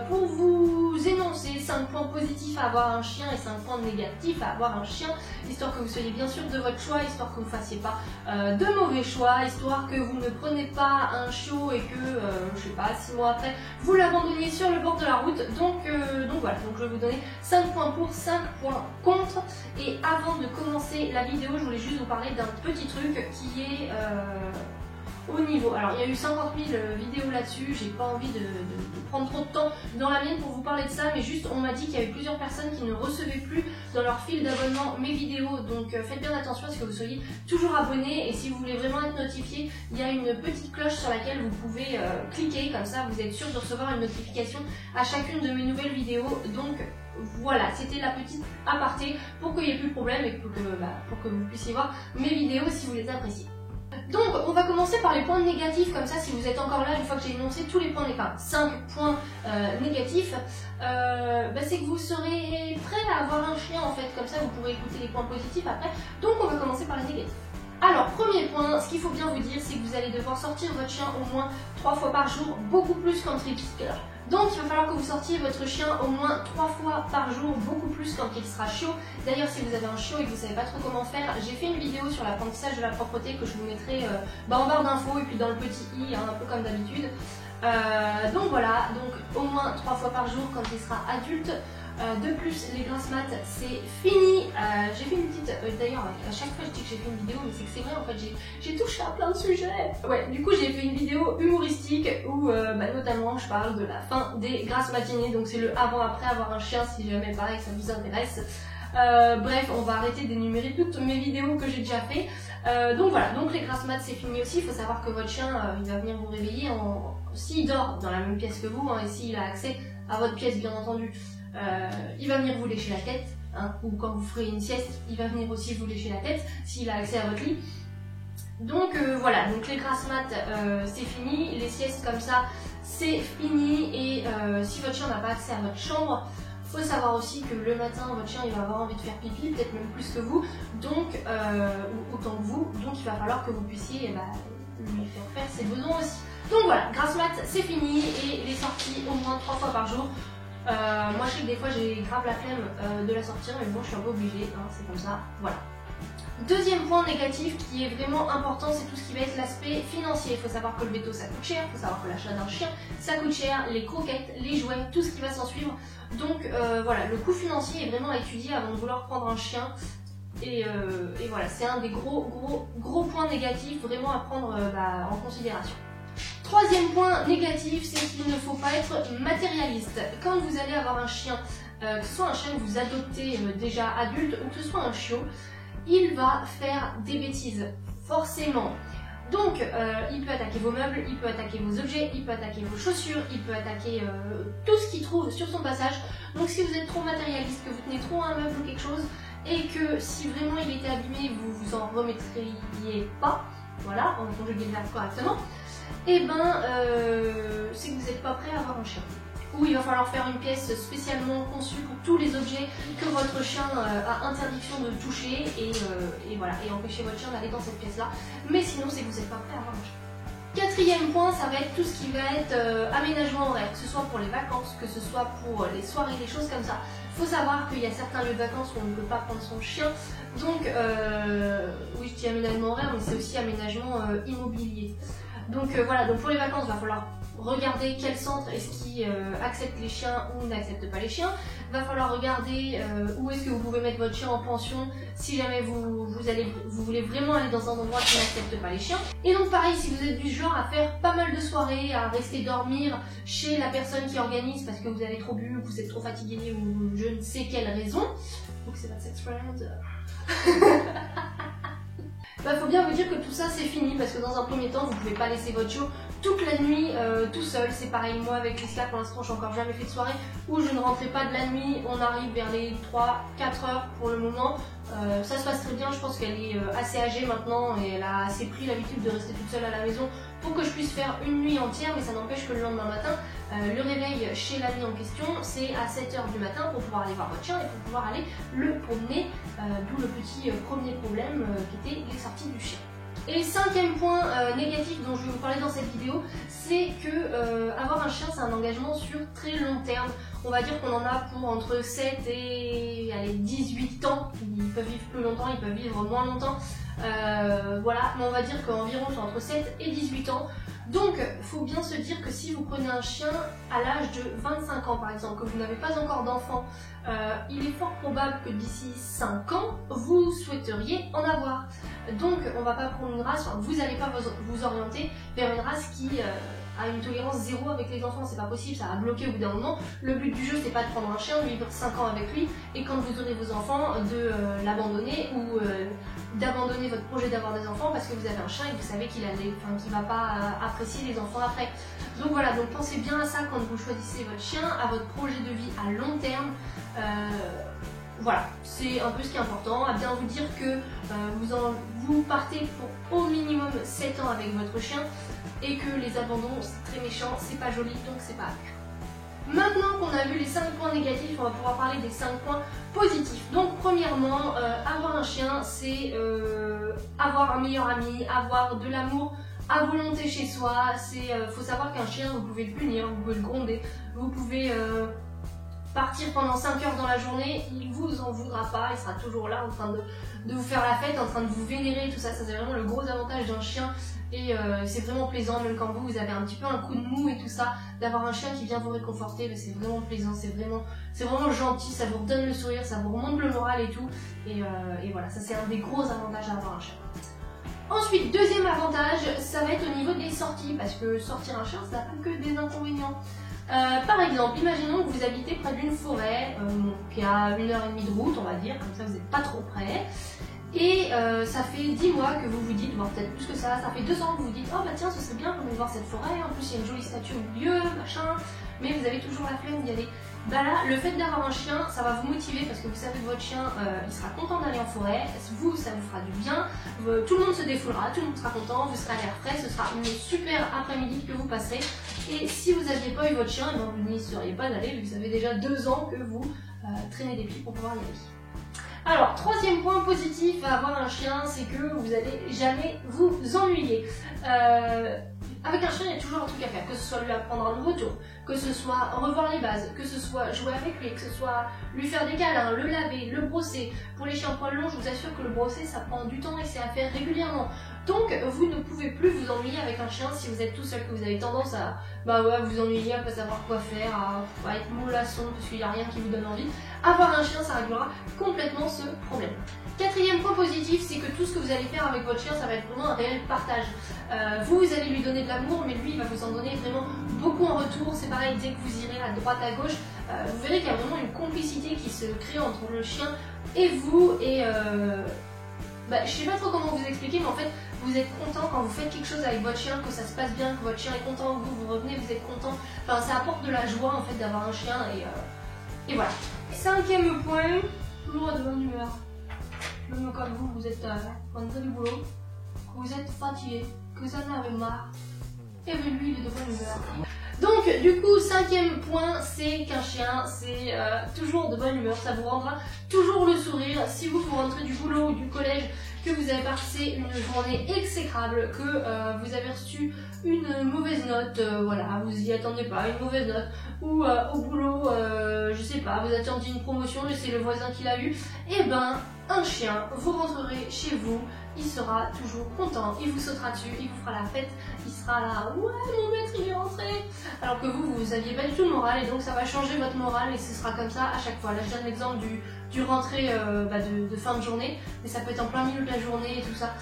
pour vous énoncer 5 points positifs à avoir un chien et 5 points négatifs à avoir un chien, histoire que vous soyez bien sûr de votre choix, histoire que vous ne fassiez pas de mauvais choix, histoire que vous ne preniez pas un chiot et que, je sais pas, 6 mois après, vous l'abandonniez sur le bord de la route. Donc voilà, donc je vais vous donner 5 points pour, 5 points contre. Et avant de commencer la vidéo, je voulais juste vous parler d'un petit truc qui est au niveau. Alors il y a eu 50 000 vidéos là-dessus, j'ai pas envie de prendre trop de temps dans la mienne pour vous parler de ça, mais juste on m'a dit qu'il y avait plusieurs personnes qui ne recevaient plus dans leur fil d'abonnement mes vidéos, donc faites bien attention à ce que vous soyez toujours abonné, et si vous voulez vraiment être notifié, il y a une petite cloche sur laquelle vous pouvez cliquer, comme ça vous êtes sûr de recevoir une notification à chacune de mes nouvelles vidéos. Donc voilà, c'était la petite aparté pour qu'il n'y ait plus de problème et pour que vous puissiez voir mes vidéos si vous les appréciez. Donc on va commencer par les points négatifs, comme ça si vous êtes encore là une fois que j'ai énoncé tous les points négatifs, enfin 5 points négatifs, c'est que vous serez prêt à avoir un chien en fait, comme ça vous pourrez écouter les points positifs après. Donc on va commencer par les négatifs. Alors premier point, ce qu'il faut bien vous dire, c'est que vous allez devoir sortir votre chien au moins 3 fois par jour, beaucoup plus qu'en triptyque. Donc il va falloir que vous sortiez votre chien au moins 3 fois par jour, beaucoup plus quand il sera chiot. D'ailleurs si vous avez un chiot et que vous ne savez pas trop comment faire, j'ai fait une vidéo sur l'apprentissage de la propreté que je vous mettrai en barre d'infos et puis dans le petit i, un peu comme d'habitude. Donc voilà, donc au moins 3 fois par jour quand il sera adulte. De plus, les grasses mat, c'est fini. J'ai fait une petite... D'ailleurs, à chaque fois je dis que j'ai fait une vidéo, mais c'est que c'est vrai, en fait, j'ai touché à plein de sujets. Ouais, du coup, j'ai fait une vidéo humoristique où, notamment, je parle de la fin des grasses matinées. Donc, c'est le avant-après avoir un chien, si jamais, pareil, ça vous intéresse. Bref, on va arrêter d'énumérer toutes mes vidéos que j'ai déjà fait. Donc voilà, donc les grasses mat, c'est fini aussi. Il faut savoir que votre chien, il va venir vous réveiller s'il dort dans la même pièce que vous, et s'il a accès à votre pièce, bien entendu. Il va venir vous lécher la tête, ou quand vous ferez une sieste, il va venir aussi vous lécher la tête s'il a accès à votre lit. Donc voilà, donc les grasses mat, c'est fini, les siestes comme ça, c'est fini, et si votre chien n'a pas accès à votre chambre, faut savoir aussi que le matin, votre chien il va avoir envie de faire pipi, peut-être même plus que vous, donc ou autant que vous, donc il va falloir que vous puissiez lui faire ses besoins aussi. Donc voilà, grasse mat, c'est fini, et les sorties au moins 3 fois par jour. Moi je sais que des fois j'ai grave la flemme de la sortir, mais bon je suis un peu obligée, c'est comme ça, voilà. Deuxième point négatif qui est vraiment important, c'est tout ce qui va être l'aspect financier. Il faut savoir que le veto ça coûte cher, il faut savoir que l'achat d'un chien ça coûte cher, les croquettes, les jouets, tout ce qui va s'en suivre. Donc voilà, le coût financier est vraiment à étudier avant de vouloir prendre un chien. Et voilà, c'est un des gros points négatifs vraiment à prendre en considération. Troisième point négatif, c'est qu'il ne faut pas être matérialiste. Quand vous allez avoir un chien, que ce soit un chien que vous adoptez déjà adulte ou que ce soit un chiot, il va faire des bêtises, forcément. Donc il peut attaquer vos meubles, il peut attaquer vos objets, il peut attaquer vos chaussures, il peut attaquer tout ce qu'il trouve sur son passage. Donc si vous êtes trop matérialiste, que vous tenez trop à un meuble ou quelque chose, et que si vraiment il était abîmé, vous vous en remettriez pas, voilà, on conjugue le verbe correctement, et c'est que vous n'êtes pas prêt à avoir un chien. Ou il va falloir faire une pièce spécialement conçue pour tous les objets que votre chien a interdiction de toucher, et voilà, et empêcher votre chien d'aller dans cette pièce-là. Mais sinon, c'est que vous n'êtes pas prêt à avoir un chien. Quatrième point, ça va être tout ce qui va être aménagement horaire, que ce soit pour les vacances, que ce soit pour les soirées, des choses comme ça. Il faut savoir qu'il y a certains lieux de vacances où on ne peut pas prendre son chien, donc oui je dis aménagement horaire, mais c'est aussi aménagement immobilier. Donc voilà, donc pour les vacances, il va falloir regarder quel centre est-ce qui accepte les chiens ou n'accepte pas les chiens. Il va falloir regarder où est-ce que vous pouvez mettre votre chien en pension si jamais vous voulez vraiment aller dans un endroit qui n'accepte pas les chiens. Et donc pareil, si vous êtes du genre à faire pas mal de soirées, à rester dormir chez la personne qui organise parce que vous avez trop bu, vous êtes trop fatigué ou je ne sais quelle raison, donc c'est votre sex friend. Faut bien vous dire que tout ça c'est fini, parce que dans un premier temps vous pouvez pas laisser votre chiot toute la nuit tout seul. C'est pareil, moi avec Liska pour l'instant j'ai encore jamais fait de soirée où je ne rentrais pas de la nuit. On arrive vers les 3-4 heures pour le moment, ça se passe très bien. Je pense qu'elle est assez âgée maintenant et elle a assez pris l'habitude de rester toute seule à la maison pour que je puisse faire une nuit entière, mais ça n'empêche que le lendemain matin, le réveil chez l'ami en question c'est à 7 h du matin pour pouvoir aller voir votre chien et pour pouvoir aller le promener, d'où le petit premier problème qui était les sorties du chien. Et cinquième point négatif dont je vais vous parler dans cette vidéo, c'est que avoir un chien c'est un engagement sur très long terme. On va dire qu'on en a pour entre 7 et 18 ans. Ils peuvent vivre plus longtemps, ils peuvent vivre moins longtemps. Voilà, mais on va dire qu'environ c'est entre 7 et 18 ans. Donc il faut bien se dire que si vous prenez un chien à l'âge de 25 ans par exemple, que vous n'avez pas encore d'enfant, il est fort probable que d'ici 5 ans, vous souhaiteriez en avoir. Donc on ne va pas prendre une race, enfin, vous n'allez pas vous orienter vers une race qui a une tolérance zéro avec les enfants, c'est pas possible, ça va bloquer au bout d'un moment. Le but du jeu c'est pas de prendre un chien, de vivre 5 ans avec lui et quand vous aurez vos enfants de l'abandonner ou d'abandonner votre projet d'avoir des enfants parce que vous avez un chien et que vous savez qu'il va pas apprécier les enfants après. Donc voilà, donc pensez bien à ça quand vous choisissez votre chien, à votre projet de vie à long terme. Voilà, c'est un peu ce qui est important, à bien vous dire que vous partez pour au minimum 7 ans avec votre chien et que les abandons c'est très méchant, c'est pas joli, donc c'est pas à faire. Maintenant qu'on a vu les 5 points négatifs, on va pouvoir parler des 5 points positifs. Donc premièrement, avoir un chien c'est avoir un meilleur ami, avoir de l'amour à volonté chez soi. Faut savoir qu'un chien vous pouvez le punir, vous pouvez le gronder, vous pouvez partir pendant 5 heures dans la journée, il vous en voudra pas, il sera toujours là en train de vous faire la fête, en train de vous vénérer, tout ça, ça c'est vraiment le gros avantage d'un chien et c'est vraiment plaisant, même quand vous avez un petit peu un coup de mou et tout ça, d'avoir un chien qui vient vous réconforter, c'est vraiment plaisant, c'est vraiment gentil, ça vous redonne le sourire, ça vous remonte le moral et tout, et voilà, ça c'est un des gros avantages d'avoir un chien. Ensuite, deuxième avantage, ça va être au niveau des sorties, parce que sortir un chien, ça n'a pas que des inconvénients. Par exemple, imaginons que vous habitez près d'une forêt qui a 1h30 de route, on va dire, comme ça vous n'êtes pas trop près. Et ça fait 10 mois que vous vous dites, voire peut-être plus que ça fait 2 ans que vous vous dites, oh bah tiens, ce serait bien qu'on aille voir cette forêt, en plus il y a une jolie statue au milieu, machin, mais vous avez toujours la flemme d'y aller. Bah là, le fait d'avoir un chien, ça va vous motiver parce que vous savez que votre chien, il sera content d'aller en forêt, vous, ça vous fera du bien, tout le monde se défoulera, tout le monde sera content, vous serez à l'air frais, ce sera une super après-midi que vous passerez. Et si vous n'aviez pas eu votre chien, vous n'y seriez pas allé, vu que ça fait déjà 2 ans que vous traînez des pieds pour pouvoir y aller. Alors, troisième point positif à avoir un chien, c'est que vous n'allez jamais vous ennuyer. Avec un chien, il y a toujours un truc à faire, que ce soit lui apprendre un nouveau tour, que ce soit revoir les bases, que ce soit jouer avec lui, que ce soit lui faire des câlins, le laver, le brosser. Pour les chiens poils longs, je vous assure que le brosser, ça prend du temps et c'est à faire régulièrement. Donc, vous ne pouvez plus vous ennuyer avec un chien si vous êtes tout seul, que vous avez tendance à vous ennuyer, à pas savoir quoi faire, à être mollasson parce qu'il n'y a rien qui vous donne envie. Avoir un chien, ça réglera complètement ce problème. Quatrième point positif, c'est que tout ce que vous allez faire avec votre chien, ça va être vraiment un réel partage. Vous allez lui donner de l'amour, mais lui, il va vous en donner vraiment beaucoup en retour. C'est pareil, dès que vous irez à droite, à gauche, vous verrez qu'il y a vraiment une complicité qui se crée entre le chien et vous. Et je sais pas trop comment vous expliquer, mais en fait, vous êtes content quand vous faites quelque chose avec votre chien, que ça se passe bien, que votre chien est content, que vous revenez, vous êtes content. Enfin, ça apporte de la joie en fait d'avoir un chien et voilà. Cinquième point, toujours de bonne humeur. Même comme vous êtes rentré du boulot, que vous êtes fatigué, que vous en avez marre, et bien lui il est de bonne humeur. Donc du coup, cinquième point, c'est qu'un chien, c'est toujours de bonne humeur, ça vous rendra toujours le sourire. Si vous rentrez du boulot ou du collège, que vous avez passé une journée exécrable, que vous avez reçu une mauvaise note, voilà, vous y attendez pas, une mauvaise note, ou au boulot, je sais pas, vous attendiez une promotion et c'est le voisin qui l'a eu, et ben un chien, vous rentrerez chez vous, il sera toujours content, il vous sautera dessus, il vous fera la fête, il sera là, ouais mon maître il est rentré, alors que vous aviez pas du tout le moral et donc ça va changer votre moral et ce sera comme ça à chaque fois. Là je donne l'exemple du rentrée de fin de journée, mais ça peut être en plein milieu de la journée et tout ça.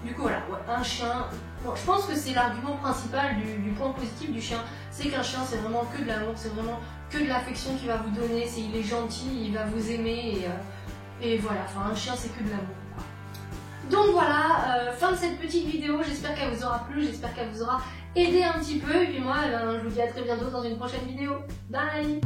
Du coup voilà, ouais, un chien, bon, je pense que c'est l'argument principal du point positif du chien, c'est qu'un chien c'est vraiment que de l'amour, c'est vraiment que de l'affection qu'il va vous donner, il est gentil, il va vous aimer et voilà, enfin un chien c'est que de l'amour. Donc voilà, fin de cette petite vidéo, j'espère qu'elle vous aura plu, j'espère qu'elle vous aura aidé un petit peu, et puis moi je vous dis à très bientôt dans une prochaine vidéo. Bye.